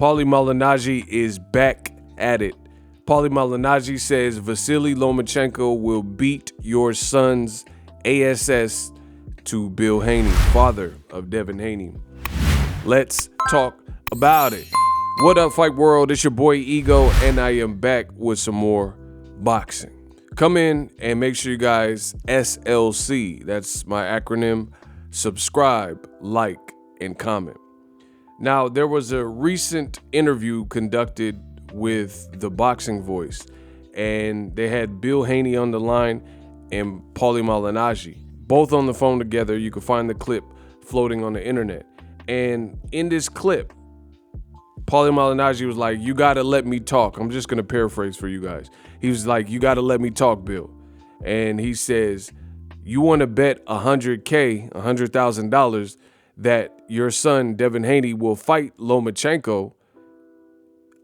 Paulie Malignaggi is back at it. Paulie Malignaggi says Vasily Lomachenko will beat your son's ASS to Bill Haney, father of Devin Haney. Let's talk about it. What up, Fight World? It's your boy Ego, and I am back with some more boxing. Come in and make sure you guys SLC, that's my acronym, subscribe, like, and comment. Now, there was a recent interview conducted with the Boxing Voice, and they had Bill Haney on the line and Paulie Malignaggi, both on the phone together. You can find the clip floating on the internet. And in this clip, Paulie Malignaggi was like, you got to let me talk. I'm just going to paraphrase for you guys. He was like, you got to let me talk, Bill. And he says, you want to bet $100,000 that your son, Devin Haney, will fight Lomachenko.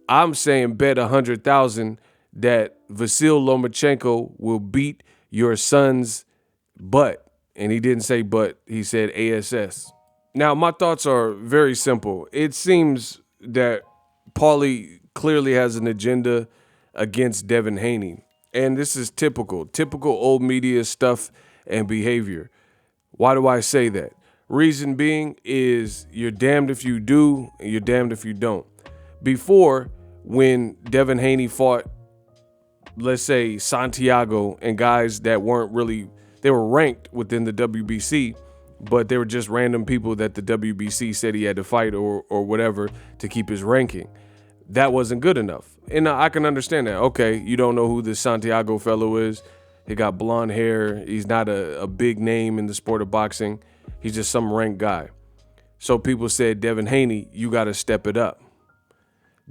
I'm saying bet $100,000 that Vasily Lomachenko will beat your son's butt. And he didn't say butt, he said ASS. Now, my thoughts are very simple. It seems that Paulie clearly has an agenda against Devin Haney. And this is typical old media stuff and behavior. Why do I say that? Reason being is you're damned if you do and you're damned if you don't. Before, when Devin Haney fought, let's say, Santiago and guys that weren't really, they were ranked within the WBC, but they were just random people that the WBC said he had to fight or whatever to keep his ranking. That wasn't good enough. And I can understand that. Okay, you don't know who this Santiago fellow is. He got blonde hair. He's not a big name in the sport of boxing. He's just some ranked guy. So people said, Devin Haney, you got to step it up.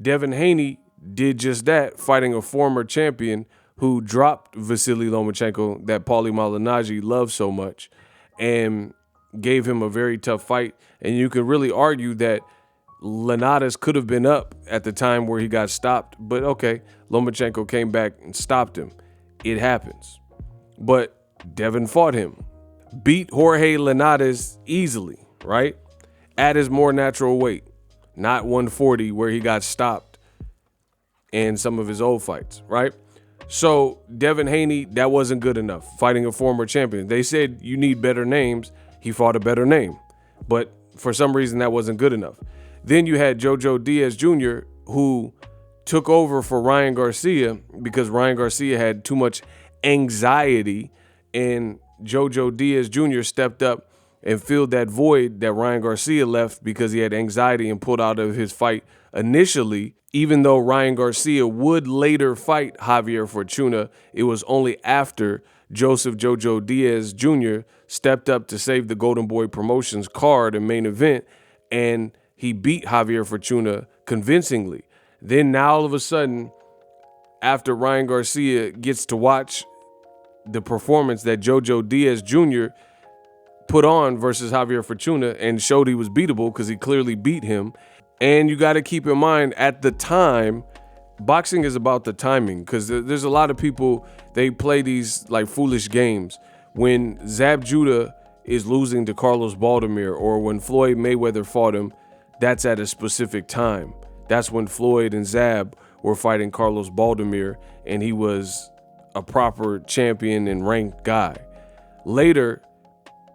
Devin Haney did just that, fighting a former champion who dropped Vasily Lomachenko that Paulie Malignaggi loves so much and gave him a very tough fight. And you can really argue that Linares could have been up at the time where he got stopped. But okay, Lomachenko came back and stopped him. It happens. But Devin fought him. Beat Jorge Linares easily, right? At his more natural weight. Not 140 where he got stopped in some of his old fights, right? So Devin Haney, that wasn't good enough, fighting a former champion. They said you need better names. He fought a better name. But for some reason, that wasn't good enough. Then you had Jojo Diaz Jr., who took over for Ryan Garcia because Ryan Garcia had too much anxiety, and Jojo Diaz Jr. stepped up and filled that void that Ryan Garcia left because he had anxiety and pulled out of his fight initially. Even though Ryan Garcia would later fight Javier Fortuna, it was only after Joseph Jojo Diaz Jr. stepped up to save the Golden Boy Promotions card and main event, and he beat Javier Fortuna convincingly. Then now all of a sudden, after Ryan Garcia gets to watch the performance that Jojo Diaz Jr. put on versus Javier Fortuna and showed he was beatable because he clearly beat him. And you got to keep in mind, at the time, boxing is about the timing, because there's a lot of people, they play these like foolish games. When Zab Judah is losing to Carlos Baldomir, or when Floyd Mayweather fought him, that's at a specific time. That's when Floyd and Zab were fighting Carlos Baldomir, and he was a proper champion and ranked guy. Later,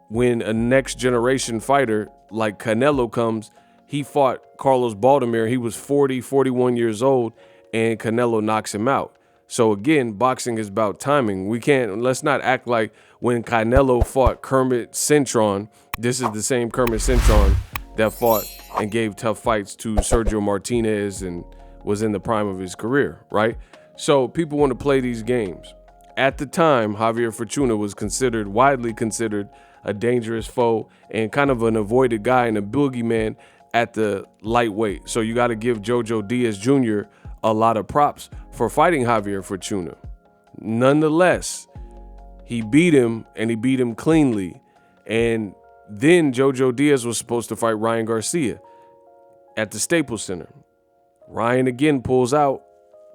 when a next generation fighter like Canelo comes, he fought Carlos Baldomir. He was 40, 41 years old, and Canelo knocks him out. So again, boxing is about timing. Let's not act like when Canelo fought Kermit Cintron, this is the same Kermit Cintron that fought and gave tough fights to Sergio Martinez and was in the prime of his career, right? So people want to play these games. At the time, Javier Fortuna was widely considered a dangerous foe and kind of an avoided guy and a boogeyman at the lightweight. So you got to give Jojo Diaz Jr. a lot of props for fighting Javier Fortuna. Nonetheless, he beat him, and he beat him cleanly. And then Jojo Diaz was supposed to fight Ryan Garcia at the Staples Center. Ryan again pulls out,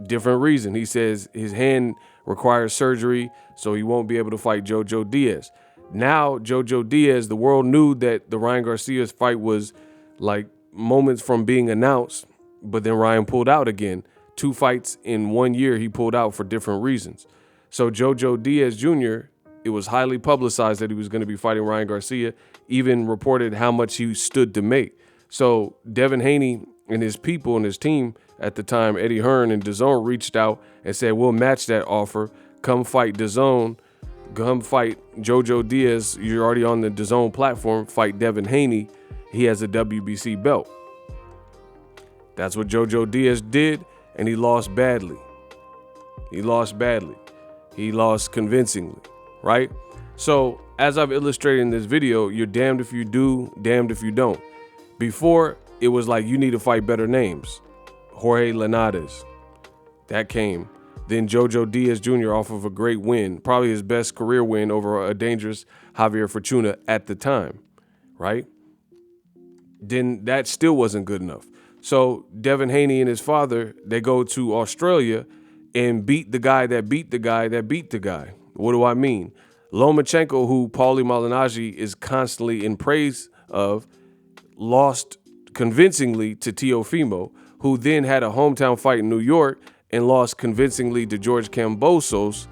different reason. He says his hand requires surgery, so he won't be able to fight Jojo Diaz. Now, Jojo Diaz, the world knew that the Ryan Garcia's fight was like moments from being announced. but then Ryan pulled out again. 2 fights in 1 year, he pulled out for different reasons. So Jojo Diaz Jr., it was highly publicized that he was going to be fighting Ryan Garcia, even reported how much he stood to make. So Devin Haney and his people and his team at the time, Eddie Hearn and DAZN, reached out and said, we'll match that offer. Come fight DAZN. Come fight Jojo Diaz. You're already on the DAZN platform. Fight Devin Haney. He has a WBC belt. That's what Jojo Diaz did, and he lost badly. He lost badly. He lost convincingly, right? So as I've illustrated in this video, you're damned if you do, damned if you don't. Before, it was like you need to fight better names. Jorge Linares, that came. Then Jojo Diaz Jr. off of a great win, probably his best career win over a dangerous Javier Fortuna at the time, right? Then that still wasn't good enough. So Devin Haney and his father, they go to Australia and beat the guy that beat the guy that beat the guy. What do I mean? Lomachenko, who Paulie Malignaggi is constantly in praise of, lost convincingly to Teofimo, who then had a hometown fight in New York and lost convincingly to George Kambosos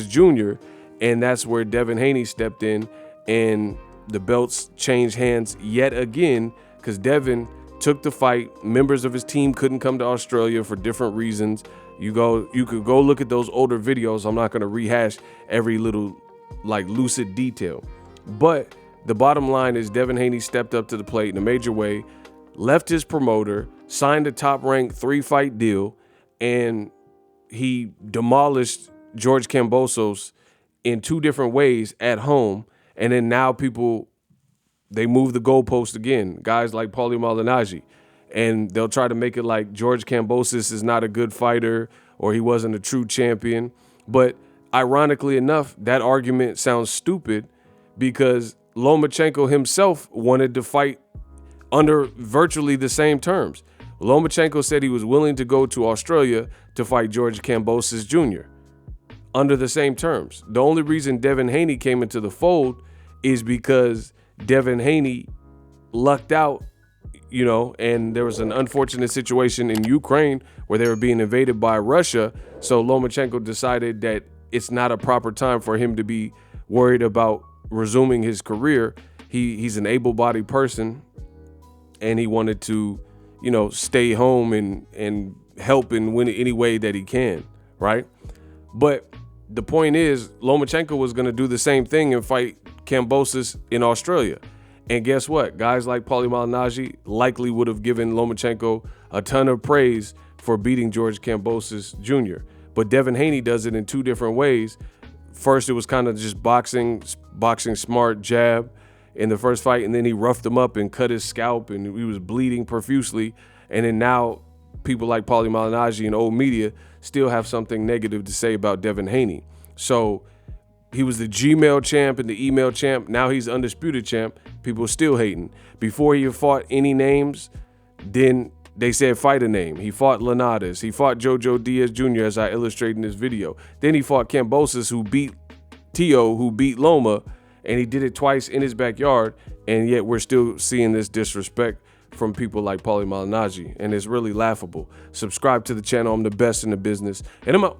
Jr., and that's where Devin Haney stepped in, and the belts changed hands yet again because Devin took the fight. Members of his team couldn't come to Australia for different reasons. You could go look at those older videos. I'm not going to rehash every little lucid detail, but the bottom line is Devin Haney stepped up to the plate in a major way, left his promoter, signed a top-ranked 3-fight deal, and he demolished George Kambosos in 2 different ways at home. And then now people, they move the goalpost again, guys like Paulie Malignaggi, and they'll try to make it like George Kambosos is not a good fighter or he wasn't a true champion. But ironically enough, that argument sounds stupid because Lomachenko himself wanted to fight under virtually the same terms. Lomachenko said he was willing to go to Australia to fight George Kambosos Jr. under the same terms. The only reason Devin Haney came into the fold is because Devin Haney lucked out, and there was an unfortunate situation in Ukraine where they were being invaded by Russia. So Lomachenko decided that it's not a proper time for him to be worried about resuming his career. He's an able-bodied person, and he wanted to, stay home and help in any way that he can, right? But the point is, Lomachenko was going to do the same thing and fight Kambosos in Australia. And guess what? Guys like Paulie Malignaggi likely would have given Lomachenko a ton of praise for beating George Kambosos Jr. But Devin Haney does it in 2 different ways. First, it was kind of just boxing smart jab in the first fight, and then he roughed him up and cut his scalp, and he was bleeding profusely. And then now people like Paulie Malignaggi and old media still have something negative to say about Devin Haney. So he was the Gmail champ and the email champ. Now he's undisputed champ. People are still hating. Before he fought any names, then they said fight a name. He fought Linares. He fought Jojo Diaz Jr., as I illustrated in this video. Then he fought Kambosos, who beat Tio, who beat Loma, and he did it twice in his backyard, and yet we're still seeing this disrespect from people like Paulie Malignaggi, and it's really laughable. Subscribe to the channel. I'm the best in the business, and I'm out.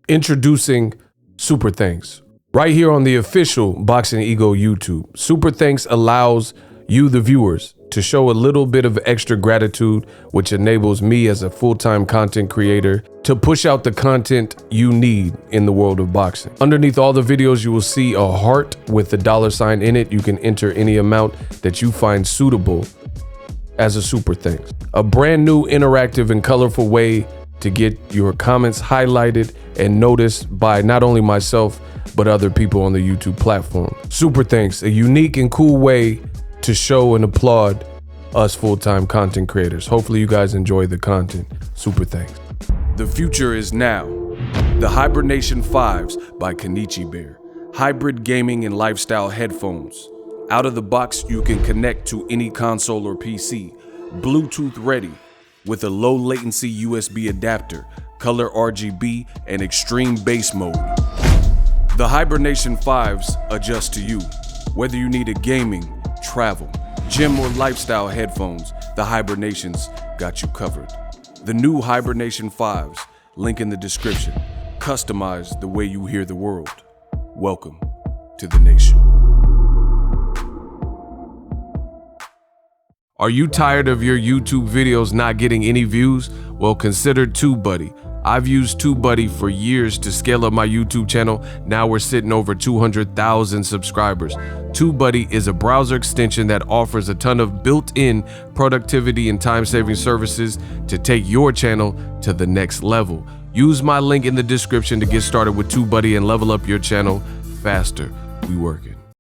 Introducing Super Thanks. Right here on the official Boxing Ego YouTube. Super Thanks allows you, the viewers, to show a little bit of extra gratitude, which enables me as a full-time content creator to push out the content you need in the world of boxing. Underneath all the videos, you will see a heart with a $sign in it. You can enter any amount that you find suitable as a super thanks. A brand new, interactive, and colorful way to get your comments highlighted and noticed by not only myself, but other people on the YouTube platform. Super thanks, a unique and cool way to show and applaud us full-time content creators. Hopefully you guys enjoy the content. Super thanks. The future is now. The Hibernation 5s by Kenichi Bear. Hybrid gaming and lifestyle headphones. Out of the box, you can connect to any console or PC. Bluetooth ready with a low latency USB adapter, color RGB, and extreme bass mode. The Hibernation 5s adjust to you. Whether you need a gaming, travel, gym, or lifestyle headphones, the Hibernations got you covered. The new Hibernation 5s, link in the description. Customize the way you hear the world. Welcome to the nation. Are you tired of your YouTube videos not getting any views? Well, consider TubeBuddy. I've used TubeBuddy for years to scale up my YouTube channel. Now we're sitting over 200,000 subscribers. TubeBuddy is a browser extension that offers a ton of built-in productivity and time-saving services to take your channel to the next level. Use my link in the description to get started with TubeBuddy and level up your channel faster. We working.